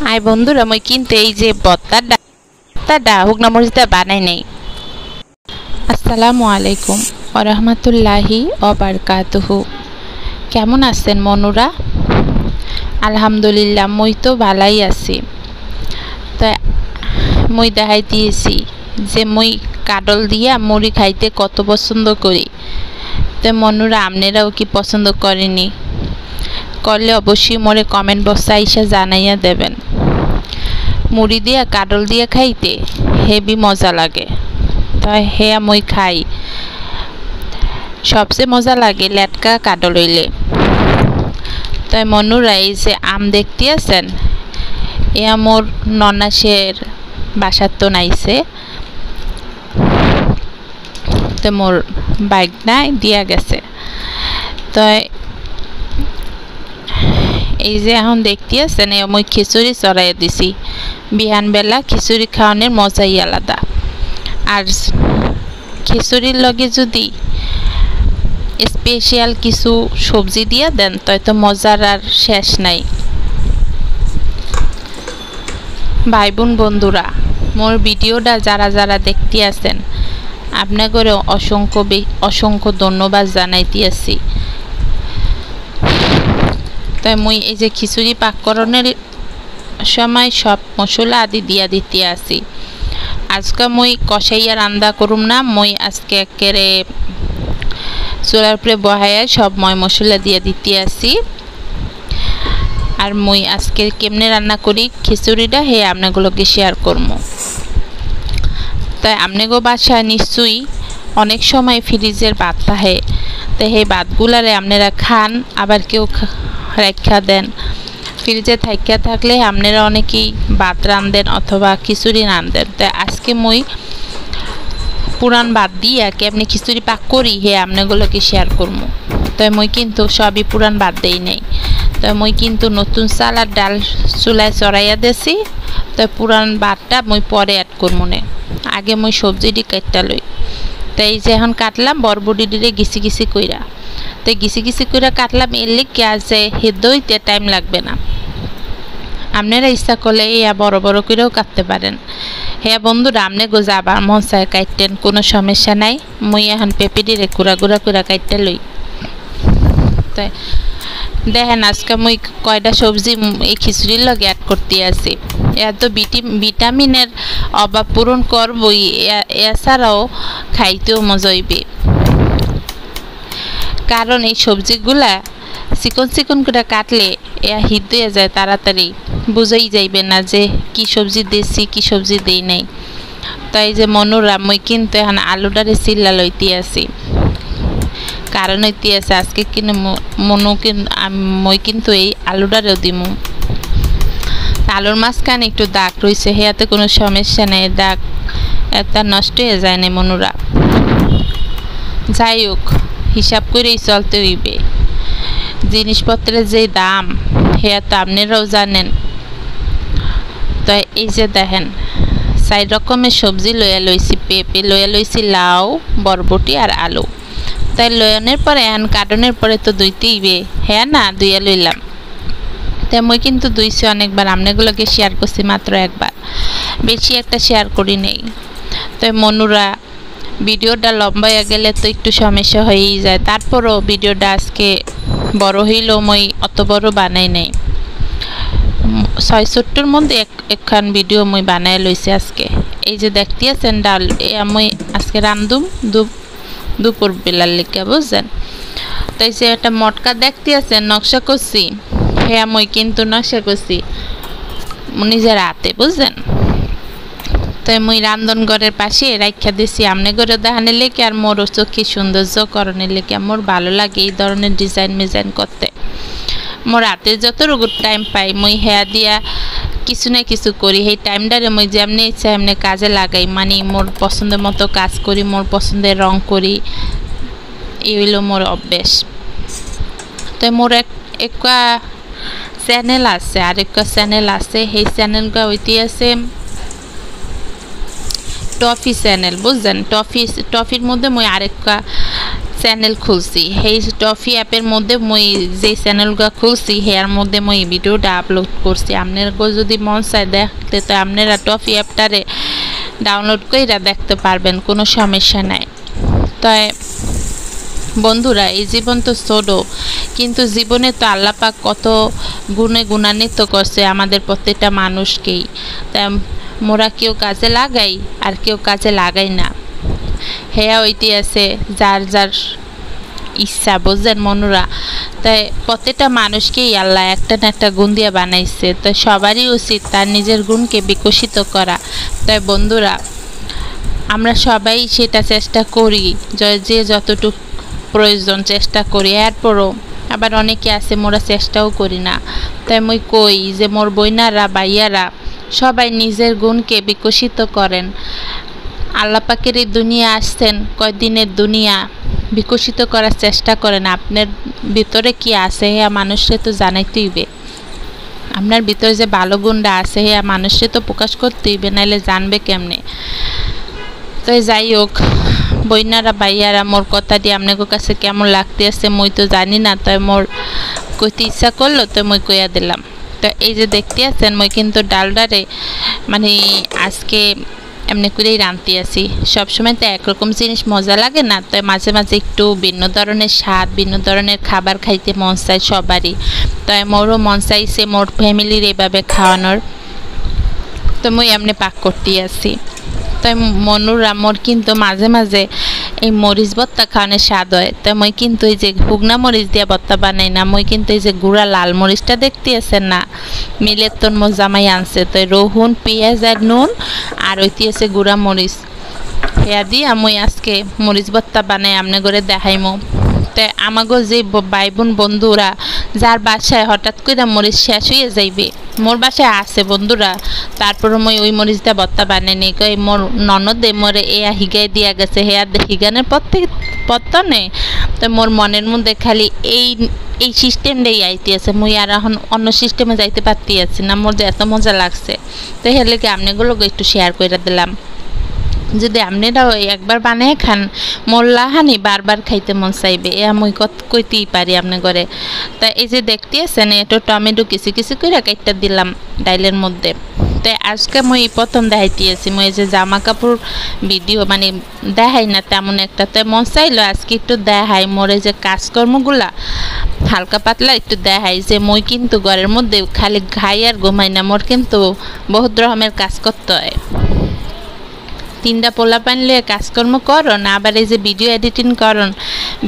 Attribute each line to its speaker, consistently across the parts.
Speaker 1: I বন্ধুরা মই কিন্তু এই যে ভর্তাটা হুগনা মরিচটা বানাই নেই। আসসালামু আলাইকুম ওয়া রাহমাতুল্লাহি ওয়া বারাকাতুহু। কেমন আছেন মনুরা? আলহামদুলিল্লাহ মই তো ভালাই আছি। তো মই দেখাই দিয়েছি যে মই কাডল দিয়া মুড়ি খাইতে কত পছন্দ করি। তো মনুরা আপনারাও কি পছন্দ করেনি? করলে অবশ্যই মোরে কমেন্ট বক্সে আইসা জানাইয়া দেবেন। মুড়ি দিয়া কাডল দিয়া খাইতে হেভি মজা লাগে। তাই হে মই খাই। সবচেয়ে মজা লাগে লেটকা কাডল হইলে। তাই মনুরা এই যে আম দেখতে আছেন, এ মোর ননাসের বাসার তো নাইছে, তো মোর বাইক নাই দিয়া গেছে। তো এই যে এখন দেখতে আছেন মই খিচুড়ি চড়াইয়া দিছি। বিহানবেলা খিচুড়ি খাওয়ানোর মজাই আলাদা। আর খিচুড়ির লগে যদি স্পেশাল কিছু সবজি দিয়া দেন তো মজার আর শেষ নাই। ভাই বোন বন্ধুরা, মোর ভিডিওটা যারা যারা দেখতে আছেন আপনাদের অসংখ্য ধন্যবাদ জানাইতে আছি। তাই মুই এই যে খিচুড়ি পাককরণের সময় সব মশলা আদি দিয়া দিতে আসি। আজকে মুই কষাইয়া রান্না করুম না, মুই আজকে একেবারে চুলার উপরে বহাইয়া সব ময় মশলা দিয়া দিতে আসি। আর মুই আজকে কেমনে রান্না করি খিচুড়িটা হে আপনাগুলোকে শেয়ার করবো। তাই আপনাগো বাসায় নিশ্চয়ই অনেক সময় ফ্রিজের ভাত থাকে, তো সেই ভাতগুলারে আপনারা খান, আবার কেউ রাখা দেন। ফ্রিজে থাকিয়া থাকলে আপনারা অনেকেই ভাত রান্ধেন অথবা খিচুড়ি রান্ধেন। তাই আজকে মই পুরান ভাত দিয়া কেমনি খিচুড়ি পাক করি হে আপনাগুলোকে শেয়ার করবো। তাই মই কিন্তু সবই পুরান ভাত দেই নাই। তো মই কিন্তু নতুন চাল আর ডাল চুলায় চড়াইয়া দিছি। তো পুরান ভাতটা মই পরে অ্যাড করবো না, আগে মই সবজিটি কাটটা লই। তো এই যে এখন কাটলাম বরবটি দিয়ে গিসি গিসি কইরা। তো গিসি গিসি কইরা কাটলাম, এর লিগে আছে হেদ্দ হইতে টাইম লাগবে না। আপনারা ইচ্ছা করলে ইয়া বড় বড় করেও কাটতে পারেন। হ্যাঁ বন্ধুরা, আপনি গো যাবার মন চায় কাটতেন, কোনো সমস্যা নাই। মই এখন পেঁপেটিরে গুঁড়া গুঁড়া করে কাটতে লই। তাই দেখেন আজকে মই কয়টা সবজি এই খিচুড়ির লগে অ্যাড করতে আছি। এত ভিটামিনের অভাব পূরণ করবই, এছাড়াও খাইতেও মজা হইবে। কারণ এই সবজিগুলা চিকন চিকন করে কাটলে হিট হয়ে যায় তাড়াতাড়ি, বুঝাই যাইবে না যে কি সবজি দিয়েছি কি সবজি দেই নাই। তাই যে মনুরা মই কিন্তু এখন আলুটারে চিল্লা লইতে আছি। কারণ হইতে আছে আজকে কিনে মই কিন্তু এই আলুটারেও দিমু। আলুর মাঝখানে একটু দাগ রয়েছে, হেয়াতে কোনো সমস্যা নেই, দাগ এটা নষ্ট হয়ে যায় না মনুরা। যাই হোক, হিসাব করেই চলতে হইবে। জিনিসপত্রের যে দাম হেয়া তো আপনারাও জানেন। তো এই যে দেখেন 4 রকমের সবজি লইয়া লইছি, পেঁপে লইয়া লইছি, লাউ, বরবটি আর আলু। তাই লয়নের পরে এখন কাটনের পরে তো ধুইতেইবে, হ্যাঁ না ধুইয়া লইলাম। তাই মই কিন্তু ধুইছি অনেকবার, আপনাগুলোকে শেয়ার করছি মাত্র একবার, বেশি একটা শেয়ার করি নেই। তাই মনুরা ভিডিওটা লম্বা হয়ে গেলে তো একটু সমস্যা হয়েই যায়। তারপরও ভিডিওটা আজকে বড় হইলেও মই অত বড় বানাই নাই। 6-7টার মধ্যে একখান ভিডিও মই বানাই লইছি আজকে। এই যে দেখতে আছেন ডাল, মই আজকে রান্ধুম দুপুর বেলার লিখে, বুঝছেন। তাই যে একটা মটকা দেখতে আছেন নকশা করছি, হ্যাঁ মই কিন্তু নকশা করছি নিজের হাতে, বুঝছেন। তাই মই রান্ধন ঘরের পাশে রাখা দিছি আমনে ঘরে দেখানোর লেগে আর মোর চোখে সৌন্দর্য করণের লেগে। মোর ভালো লাগে এই ধরনের ডিজাইন করতে। মোর হাতে যতটুকু টাইম পাই মই হেয়া দিয়া কিছু না কিছু করি। সেই টাইমটারে মই যেমনি ইচ্ছা এমনি কাজে লাগাই, মানে মোর পছন্দের মতো কাজ করি, মোর পছন্দের রং করি, এই হইল মোর অভ্যাস। তো মোর একটা চ্যানেল আছে, আর একটা চ্যানেল আছে, সেই চ্যানেলটা হইতে আছে টফি চ্যানেল, বুঝছেন। টফির মধ্যে মই আরেকটা চ্যানেল খুলছি সেই টফি অ্যাপের মধ্যে মই যে চ্যানেলগুলো খুলছি হেয়ার মধ্যে মই ভিডিওটা আপলোড করছি। আপনার যদি মন চায় দেখতে তো আপনারা টফি অ্যাপটারে ডাউনলোড করে দেখতে পারবেন, কোনো সমস্যা নাই। তাই বন্ধুরা এই জীবন তো ছোট, কিন্তু জীবনে তো আল্লাহ পাক কত গুণে গুণান্বিত করছে আমাদের প্রত্যেকটা মানুষকেই। তাই মোরা কেউ কাজে লাগাই আর কেউ কাজে লাগাই না, হেয়া ওইটি আছে যার যার ইচ্ছা, বুঝলেন মনুরা। তাই প্রত্যেকটা মানুষকেই আল্লাহ একটা না একটা গুণ দিয়ে বানাইছে, তো সবারই উচিত তার নিজের গুণকে বিকশিত করা। তাই বন্ধুরা আমরা সবাই সেটা চেষ্টা করি, যে যতটুকু প্রয়োজন চেষ্টা করি। এরপরও আবার অনেকে আছে মোরা চেষ্টাও করি না। তাই মই কই যে মোর বইনারা ভাইয়ারা সবাই নিজের গুণকে বিকশিত করেন। আল্লাহ পাকের এই দুনিয়া আসছেন কয়দিনের দুনিয়া, বিকশিত করার চেষ্টা করেন। আপনার ভিতরে কি আছে হ্যাঁ মানুষকে তো জানাইতে হইবে, আপনার ভিতরে যে ভালো গুণটা আছে হ্যাঁ মানুষকে তো প্রকাশ করতে হইবে, নাইলে জানবে কেমনে। তো যাই হোক বইনারা ভাইয়ারা মোর কথাটি আপনাদের কাছে কেমন লাগতে আছে মই তো জানি না, তাই মোর কইতে ইচ্ছা করলো তো মই কইয়া দিলাম। তো এই যে দেখতে আছেন মই কিন্তু ডালডারে মানে আজকে এমনি করেই রাঁধতে আছি। সবসময় তো একরকম জিনিস মজা লাগে না, তাই মাঝে মাঝে একটু ভিন্ন ধরনের স্বাদ, ভিন্ন ধরনের খাবার খাইতে মন চায় সবারই। তাই মোরও মন চাইছে মোর ফ্যামিলির এভাবে খাওয়ানোর, তো মই এমনি পাক করতে আছি। তাই মনুরা মোর কিন্তু মাঝে মাঝে এই মরিচ ভর্তা খাওয়ানোর স্বাদ হয়। তাই মই কিন্তু এই যে শুকনা মরিচ দিয়ে ভর্তা বানাই না, মই কিন্তু এই যে গুঁড়া লাল মরিচটা দেখতে আছেন না, মিলের তোর মোর জামাই আনছে। তো রহুন পেঁয়াজ আর নুন আর ওইটি আছে গুঁড়া মরিচ, হেয়া দিয়া মই আজকে মরিচ ভর্তা বানাই আমনে করে দেখাইমো। তাই আমাগো যে ভাই বোন বন্ধুরা যার বাসায় হঠাৎ করে মরিচ শেষ হয়ে যাইবে, মোর বাসায় আছে বন্ধুরা, তারপরে মই ওই মরিচটা ভর্তা বানাই নি। কই মোর ননদে মোরে এয়া হিগাই দিয়া গেছে, হেয়া হিগানের পত্তনে। তো মোর মনের মধ্যে খালি এই সিস্টেমটাই আইতে আছে, মুই আর এখন অন্য সিস্টেমে যাইতে পারতে আছি না, মোর যে এত মজা লাগছে। তো হেলে কি আপনাগুলোকে একটু শেয়ার করে দিলাম, যদি আপনারাও একবার বানিয়ে খান মোল্লাহানি বারবার খাইতে মন চাইবে, এ আমি কইতেই পারি আপনার ঘরে। তা এই যে দেখতে আছেন একটু টমেটো কিছু কিছু করে কাইটটা দিলাম ডাইলের মধ্যে। তাই আজকে মই প্রথম দেখাইতে আছি, মই যে জামা কাপড় ভিডিও মানে দেখাই না তেমন একটা, তাই মন চাইলো আজকে একটু দেখাই মোরে যে কাজকর্মগুলা হালকা পাতলা একটু দেখাই। যে মই কিন্তু ঘরের মধ্যে খালি খাই আর ঘুমাই না, মোর কিন্তু বহুত রকমের কাজ করতে হয়। তিনটা পোলা পানলে কাজকর্ম করন, আবার এই যে ভিডিও এডিটিং করন,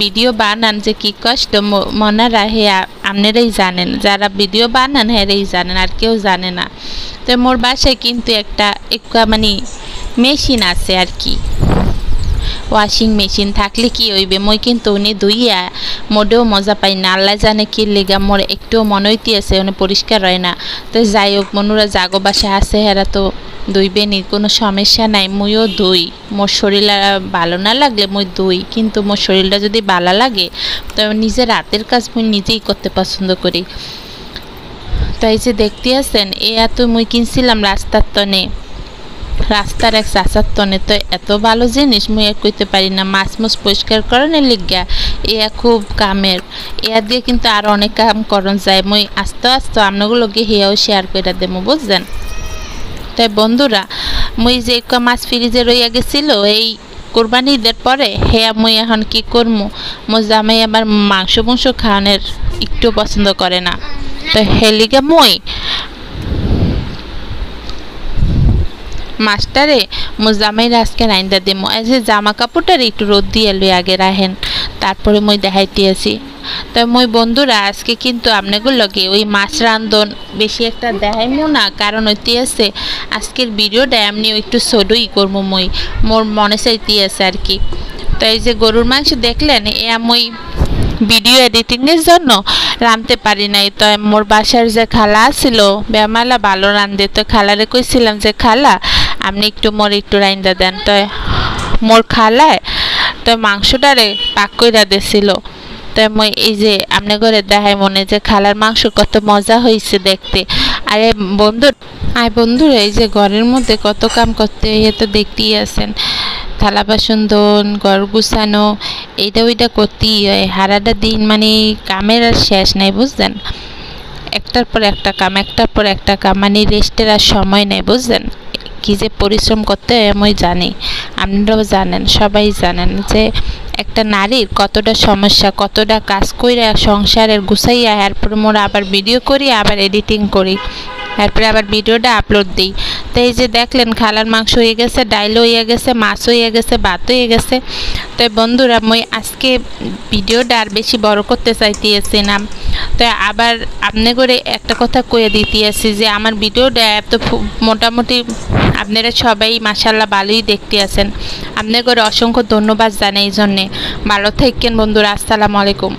Speaker 1: ভিডিও বানান, যে কি কষ্ট মনারা হে আপনারাই জানেন, যারা ভিডিও বানান হেরাই জানেন, আর কেউ জানে না। তো মোর বাসায় কিন্তু একটা মানে মেশিন আছে আর কি, ওয়াশিং মেশিন থাকলে কি হইবে, মই কিন্তু উনি ধুইয়া মোটেও মজা পাই না, আল্লাহ জানে কি লেগা মোর একটুও মনে হইতে আছে উনি পরিষ্কার হয় না। তো যাই হোক মনুরা জাগো বাসায় আছে হেরা তো ধুইবে নি, কোনো সমস্যা নাই, মুইও ধুই। মোর শরীর ভালো না লাগলে মুই ধুই, কিন্তু মোর শরীরটা যদি ভালো লাগে তো নিজের হাতের কাজ মুই নিজেই করতে পছন্দ করি। তো এই যে দেখতে আছেন এ এত মুই কিনছিলাম রাস্তার তনে, রাস্তার এক চাচার তনে। তো এত ভালো জিনিস মুই আর কইতে পারি না, মাছ মুছ পরিষ্কার করানোর লিগা এয়া খুব কামের, এয়া দিয়ে কিন্তু আর অনেক কাম করন যায়। মুই আস্তে আস্তে আপনাগুলোকে হেয়াও শেয়ার করে দেবো, বুঝছেন। তাই বন্ধুরা মুই যে মাছ ফ্রিজে রইয়া গেছিল এই কোরবানি ঈদের পরে, হেয়া মুই এখন কি করবো, মোর জামাই আবার মাংস খাওয়ানোর একটু পছন্দ করে না, তো হেলিগা মুই মাস্টারে মোর জামাইরা আজকে রাইন্দা দিমো। এই যে জামা কাপড়টার একটু রোদ দিয়ে লই আগে রাখেন, তারপরে মুই দেখাইতে আসি। তো মই বন্ধুরা আজকে কিন্তু আপনাগুলোকে ওই মাছ রান্ধন বেশি একটা দেখাইমো না, কারণ হইতে আছে আজকের ভিডিওটা এমনি একটু ছোটই করবো, মই মোর মনে চাইতে আছে আর কি। তো এই যে গরুর মাংস দেখলেন এ মই ভিডিও এডিটিংয়ের জন্য রাঁধতে পারি নাই। তো মোর বাসার যে খালা ছিল বেমালা ভালো রাঁধে, তো খালারে কইছিলাম যে খালা আপনি একটু মোর একটু রাইন্দা দেন। তো মোর খালায় তো মাংসটারে পাক কইরা দিছিল। তো মই এই যে আপনি করে দেখাই মনে যে খালার মাংস কত মজা হয়েছে দেখতে। আরে বন্ধুরা এই যে ঘরের মধ্যে কত কাম করতে হইয়ে তো দেখতেই আছেন। থালা বাসন ধোন, ঘর গুছানো, এইটা ওইটা করতেই হয়। সারাটা দিন মানে কামের আর শেষ নাই, বুঝলেন? একটার পর একটা কাম, একটার পর একটা কাম, মানে রেস্টের আর সময় নেই, বুঝলেন? কী যে পরিশ্রম করতে হয় আমি জানি, আপনারাও জানেন, সবাই জানেন যে একটা নারীর কতটা সমস্যা, কতটা কাজ কইরা সংসারের গুছাইয়া এরপরে মোরা আবার ভিডিও করি, আবার এডিটিং করি, এরপরে আবার ভিডিওটা আপলোড দিই। তো এই যে দেখলেন খালার মাংস হয়ে গেছে, ডাইল হয়ে গেছে, মাছ হয়ে গেছে, ভাত হয়ে গেছে। তো বন্ধুরা মই আজকে ভিডিওটা আর বেশি বড় করতে চাইতেছি না। তো আবার আপনি করে একটা কথা কয়ে দিতেছি যে আমার ভিডিওটা এত মোটামুটি আপনারা সবাই মাশাআল্লাহ ভালোই দেখতে আছেন। আপনাদের করে অসংখ্য ধন্যবাদ জানাই এই জন্যে। ভালো থাকেন বন্ধুরা, আসসালামু আলাইকুম।